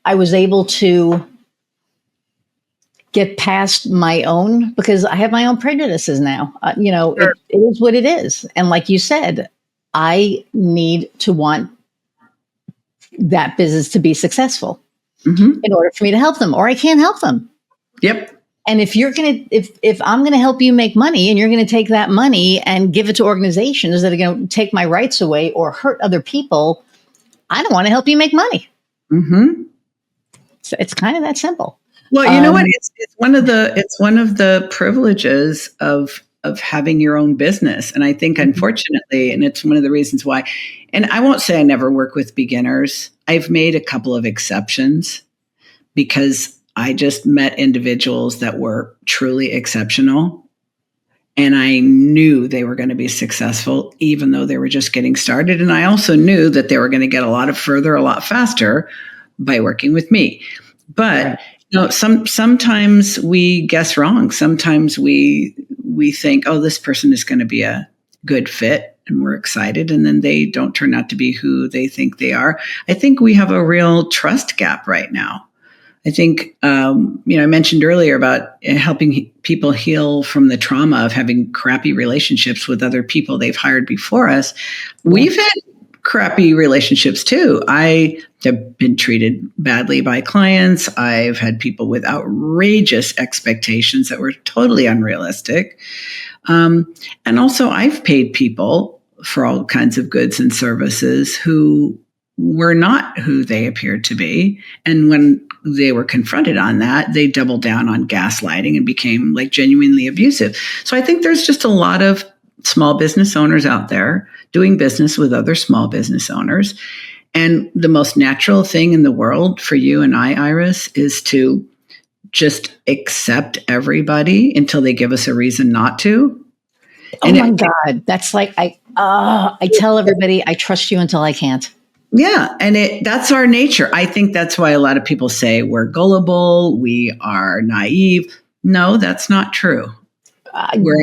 Speaker 1: I was able to get past my own, because I have my own prejudices now. Sure. It is what it is. And like you said, I need to want that business to be successful in order for me to help them, or I can't help them.
Speaker 2: Yep.
Speaker 1: And if I'm going to help you make money and you're going to take that money and give it to organizations that are going to take my rights away or hurt other people, I don't want to help you make money. So it's kind of that simple.
Speaker 2: Well, you know what? It's one of the privileges of having your own business. And I think, unfortunately, and it's one of the reasons why, and I won't say I never work with beginners. I've made a couple of exceptions because I just met individuals that were truly exceptional. And I knew they were going to be successful, even though they were just getting started. And I also knew that they were going to get a lot faster by working with me. But sometimes we guess wrong. Sometimes we think, oh, this person is going to be a good fit, and we're excited, and then they don't turn out to be who they think they are. I think we have a real trust gap right now. I think, I mentioned earlier about helping people heal from the trauma of having crappy relationships with other people they've hired before us. We've had crappy relationships too. I have been treated badly by clients. I've had people with outrageous expectations that were totally unrealistic. And also I've paid people for all kinds of goods and services who were not who they appeared to be. And when they were confronted on that, they doubled down on gaslighting and became genuinely abusive. So I think there's just a lot of small business owners out there doing business with other small business owners. And the most natural thing in the world for you and I, Iris, is to just accept everybody until they give us a reason not to.
Speaker 1: Oh my God. That's I tell everybody, I trust you until I can't.
Speaker 2: Yeah. And that's our nature. I think that's why a lot of people say we're gullible, we are naive. No, that's not true.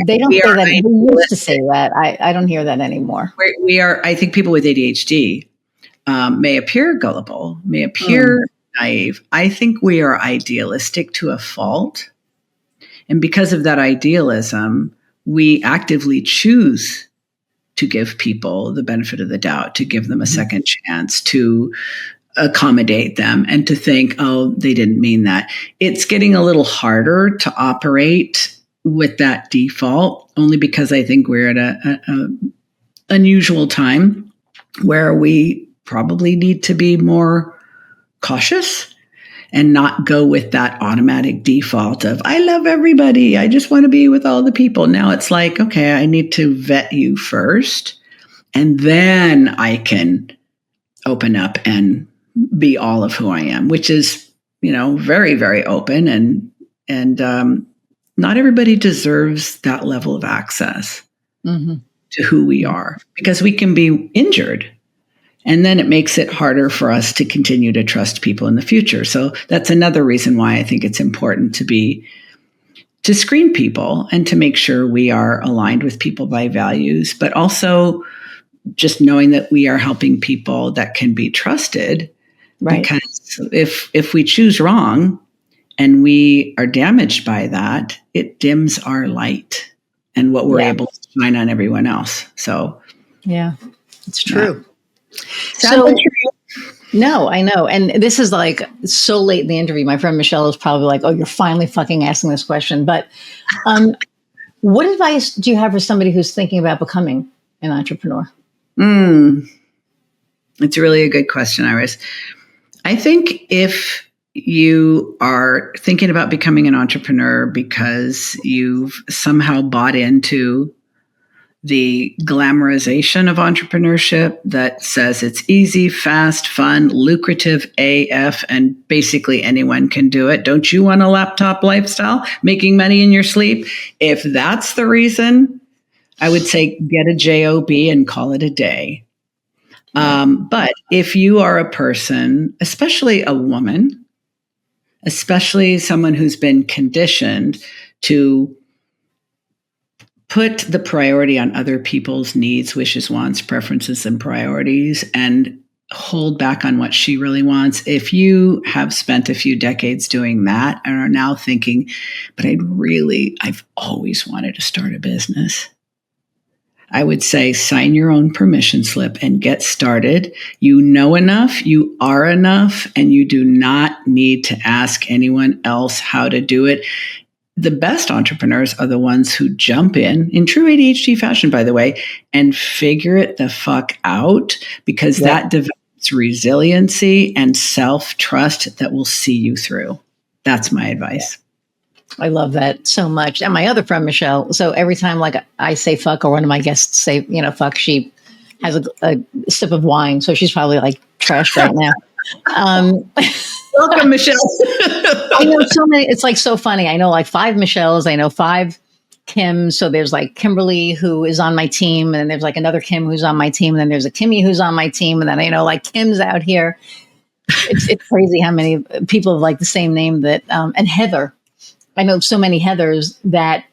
Speaker 1: They don't say that. They used to say that. I don't hear that anymore.
Speaker 2: I think people with ADHD may appear gullible, may appear naive. I think we are idealistic to a fault. And because of that idealism, we actively choose to give people the benefit of the doubt, to give them a second chance, to accommodate them, and to think, oh, they didn't mean that. It's getting a little harder to operate with that default, only because I think we're at a unusual time where we probably need to be more cautious and not go with that automatic default of, I love everybody, I just want to be with all the people. Now it's okay, I need to vet you first, and then I can open up and be all of who I am, which is, very, very open, and not everybody deserves that level of access to who we are, because we can be injured. And then it makes it harder for us to continue to trust people in the future. So that's another reason why I think it's important to screen people and to make sure we are aligned with people by values, but also just knowing that we are helping people that can be trusted. Right. Because if we choose wrong and we are damaged by that, it dims our light and what we're able to shine on everyone else. So
Speaker 1: yeah, it's true. So, no, I know. And this is so late in the interview. My friend Michelle is probably oh, you're finally fucking asking this question. But what advice do you have for somebody who's thinking about becoming an entrepreneur?
Speaker 2: It's really a good question, Iris. I think if you are thinking about becoming an entrepreneur because you've somehow bought into the glamorization of entrepreneurship that says it's easy, fast, fun, lucrative AF, and basically anyone can do it. Don't you want a laptop lifestyle, making money in your sleep? If that's the reason, I would say get a job and call it a day. But if you are a person, especially a woman, especially someone who's been conditioned to put the priority on other people's needs, wishes, wants, preferences, and priorities, and hold back on what she really wants. If you have spent a few decades doing that and are now thinking, but I've always wanted to start a business, I would say sign your own permission slip and get started. You know enough, you are enough, and you do not need to ask anyone else how to do it. The best entrepreneurs are the ones who jump in true ADHD fashion, by the way, and figure it the fuck out, because that develops resiliency and self-trust that will see you through. That's my advice.
Speaker 1: I love that so much. And my other friend, Michelle, so every time like I say fuck or one of my guests say, fuck, she has a sip of wine. So she's probably like trashed right now.
Speaker 2: Welcome, Michelle.
Speaker 1: I know so many. It's like so funny. I know like 5 Michelles. I know 5 Kims. So there's like Kimberly who is on my team, and then there's like another Kim who's on my team, and then there's a Kimmy who's on my team, and then I know like Kim's out here. It's crazy how many people have like the same name that and Heather. I know so many Heathers that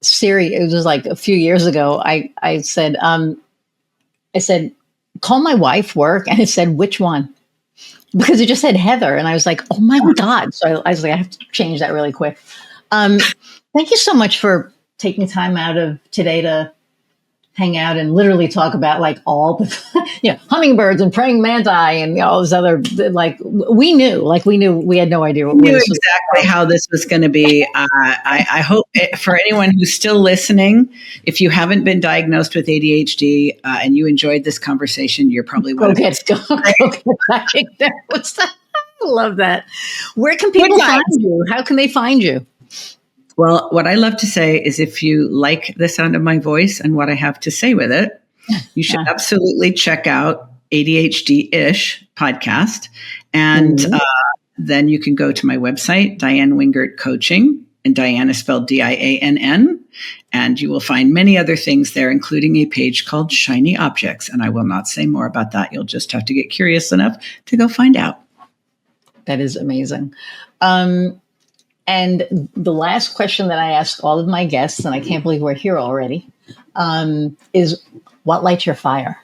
Speaker 1: Siri. It was like a few years ago. I said call my wife work, and it said which one. Because it just said Heather, and I was like, "Oh my God!" So I was like, "I have to change that really quick." Thank you so much for taking time out of today to hang out and literally talk about like all the, hummingbirds and praying manti and all this other like we knew we had no idea what
Speaker 2: we knew exactly how this was going to be. I hope for anyone who's still listening, if you haven't been diagnosed with ADHD and you enjoyed this conversation, you're probably one
Speaker 1: go get back in there. What's that? I love that. Where can people find you? How can they find you?
Speaker 2: Well, what I love to say is if you like the sound of my voice and what I have to say with it, you should absolutely check out ADHD-ish podcast. And then you can go to my website, Diann Wingert Coaching, and Diann is spelled Diann. And you will find many other things there, including a page called Shiny Objects. And I will not say more about that. You'll just have to get curious enough to go find out.
Speaker 1: That is amazing. And the last question that I ask all of my guests, and I can't believe we're here already, is what lights your fire?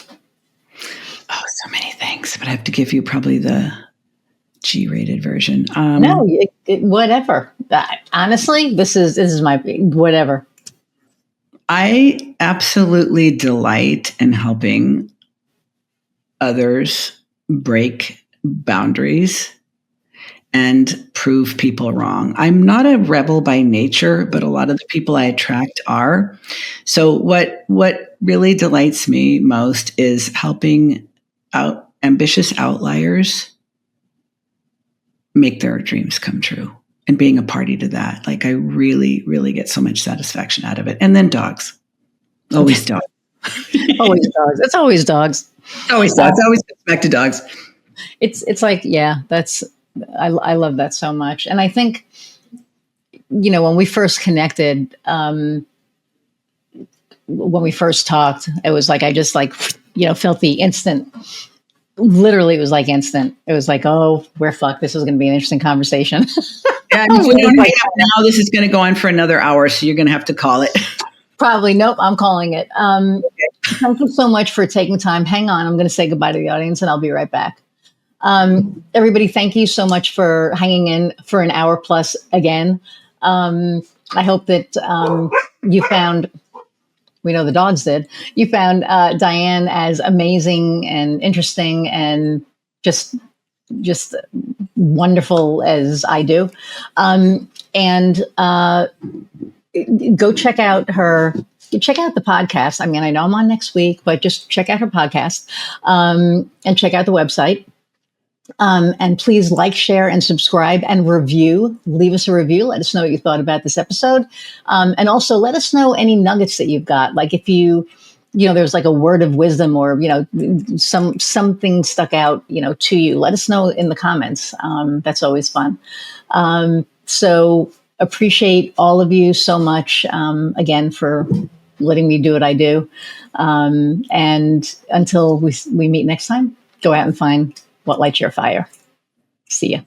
Speaker 2: Oh, so many things, but I have to give you probably the G-rated version.
Speaker 1: No, whatever. Honestly, this is my whatever.
Speaker 2: I absolutely delight in helping others break boundaries and prove people wrong. I'm not a rebel by nature, but a lot of the people I attract are. So what really delights me most is helping ambitious outliers make their dreams come true and being a party to that. Like I really, really get so much satisfaction out of it. And then dogs. Always dogs.
Speaker 1: Always dogs. It's always dogs.
Speaker 2: Always dogs. Always gets back to dogs.
Speaker 1: It's like, I love that so much. And I think, when we first connected, when we first talked, it was like, I just like, felt the instant, literally it was like instant. It was like, oh, we're fucked. This is going to be an interesting conversation.
Speaker 2: Yeah, if we don't hang out now, this is going to go on for another hour. So you're going to have to call it.
Speaker 1: Probably. Nope. I'm calling it. Thank you so much for taking time. Hang on. I'm going to say goodbye to the audience and I'll be right back. Everybody, thank you so much for hanging in for an hour plus again. I hope that you found, we know the dogs did, you found Diann as amazing and interesting and just wonderful as I do. And go check out her check out the podcast. I mean, I know I'm on next week, but just check out her podcast and check out the website. And please like, share, and subscribe and review. Leave us a review. Let us know what you thought about this episode. And also let us know any nuggets that you've got. Like if there's like a word of wisdom or, something stuck out, to you. Let us know in the comments. That's always fun. So appreciate all of you so much, again, for letting me do what I do. And until we meet next time, go out and find what lights your fire. See ya.